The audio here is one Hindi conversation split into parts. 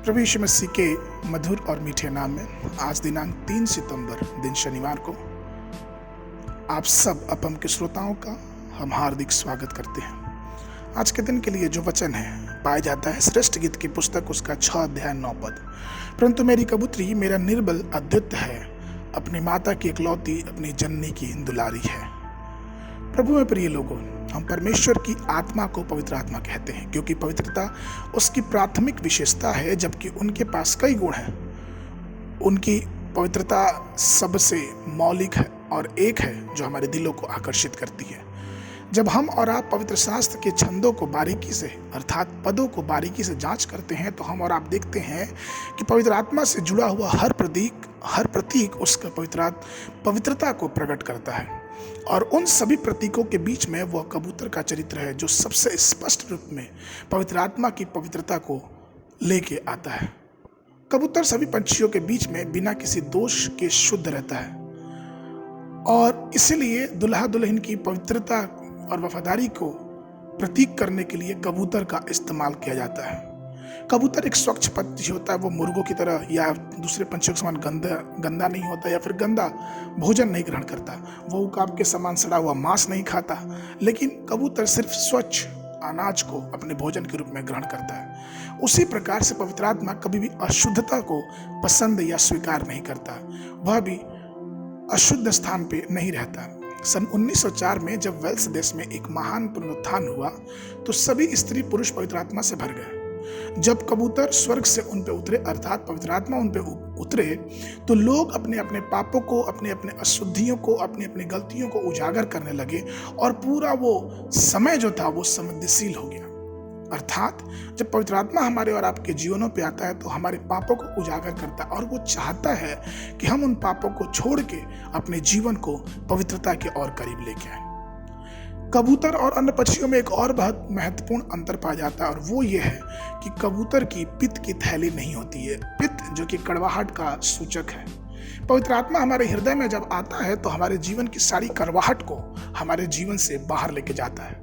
प्रभु यीशु मसीह के मधुर और मीठे नाम में आज दिनांक 3 सितंबर दिन शनिवार को आप सब अपम के श्रोताओं का हम हार्दिक स्वागत करते हैं। आज के दिन के लिए जो वचन है पाया जाता है श्रेष्ठ गीत की पुस्तक उसका 6 अध्याय 9 पद। परंतु मेरी कबूतरी मेरा निर्बल अद्वितीय है, अपनी माता की इकलौती अपनी जननी की दुलारी है। प्रभु में प्रिय लोगों, हम परमेश्वर की आत्मा को पवित्र आत्मा कहते हैं क्योंकि पवित्रता उसकी प्राथमिक विशेषता है, जबकि उनके पास कई गुण हैं। उनकी पवित्रता सबसे मौलिक है और एक है जो हमारे दिलों को आकर्षित करती है। जब हम और आप पवित्र शास्त्र के छंदों को बारीकी से अर्थात पदों को बारीकी से जांच करते हैं तो हम और आप देखते हैं कि पवित्र आत्मा से जुड़ा हुआ हर प्रतीक उसका पवित्रता को प्रकट करता है। और उन सभी प्रतीकों के बीच में वह कबूतर का चरित्र है जो सबसे स्पष्ट रूप में पवित्र आत्मा की पवित्रता को लेके आता है। कबूतर सभी पंछियों के बीच में बिना किसी दोष के शुद्ध रहता है और इसीलिए दुल्हा दुल्हन की पवित्रता और वफादारी को प्रतीक करने के लिए कबूतर का इस्तेमाल किया जाता है। कबूतर एक स्वच्छ पक्षी होता है, वो मुर्गों की तरह या दूसरे पंछियों के समान गंदा नहीं होता या फिर गंदा भोजन नहीं ग्रहण करता। वो उकाब के समान सड़ा हुआ मांस नहीं खाता, लेकिन कबूतर सिर्फ स्वच्छ अनाज को अपने भोजन के रूप में ग्रहण करता है। उसी प्रकार से पवित्र आत्मा कभी भी अशुद्धता को पसंद या स्वीकार नहीं करता, वह भी अशुद्ध स्थान पे नहीं रहता। सन 1904 में जब वेल्स देश में एक महान पुनरुत्थान हुआ तो सभी स्त्री पुरुष पवित्र आत्मा से भर गए। जब कबूतर स्वर्ग से उन पे उतरे अर्थात पवित्र आत्मा उन पे उतरे तो लोग अपने अपने पापों को, अपने अपने अशुद्धियों को, अपनी अपनी गलतियों को उजागर करने लगे और पूरा वो समय जो था वो संवेदनशील हो गया। अर्थात जब पवित्र आत्मा हमारे और आपके जीवनों पे आता है तो हमारे पापों को उजागर करता है और वो चाहता है कि हम उन पापों को छोड़ के अपने जीवन को पवित्रता के और करीब लेके आए। कबूतर और अन्य पक्षियों में एक और बहुत महत्वपूर्ण अंतर पाया जाता है और वो ये है कि कबूतर की पित्त की थैली नहीं होती है। पित्त जो कि कड़वाहट का सूचक है। पवित्र आत्मा हमारे हृदय में जब आता है तो हमारे जीवन की सारी कड़वाहट को हमारे जीवन से बाहर लेके जाता है।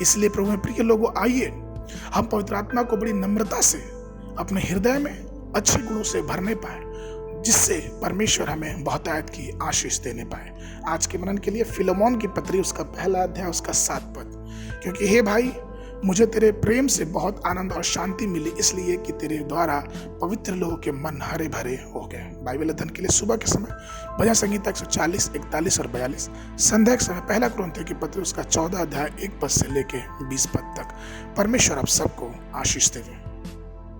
इसलिए प्रभु में प्रिय लोगों, आइए हम पवित्र आत्मा को बड़ी नम्रता से अपने हृदय में अच्छे गुणों से भरने पाए, जिससे परमेश्वर हमें बहुतायत की आशीष देने पाए। आज के मनन के लिए फिलोमोन की पत्री उसका 1 अध्याय उसका 7 पद। क्योंकि हे भाई, मुझे तेरे प्रेम से बहुत आनंद और शांति मिली, इसलिए कि तेरे द्वारा पवित्र लोगों के मन हरे भरे हो गए। बाइबल अध्ययन के लिए सुबह के समय भजन संगीता 140, 41 और 42। संध्या के समय 1 कुरिन्थियों की पत्री उसका 14 अध्याय 1 पद से लेके 20 पद तक। परमेश्वर आप सबको आशीष देवे।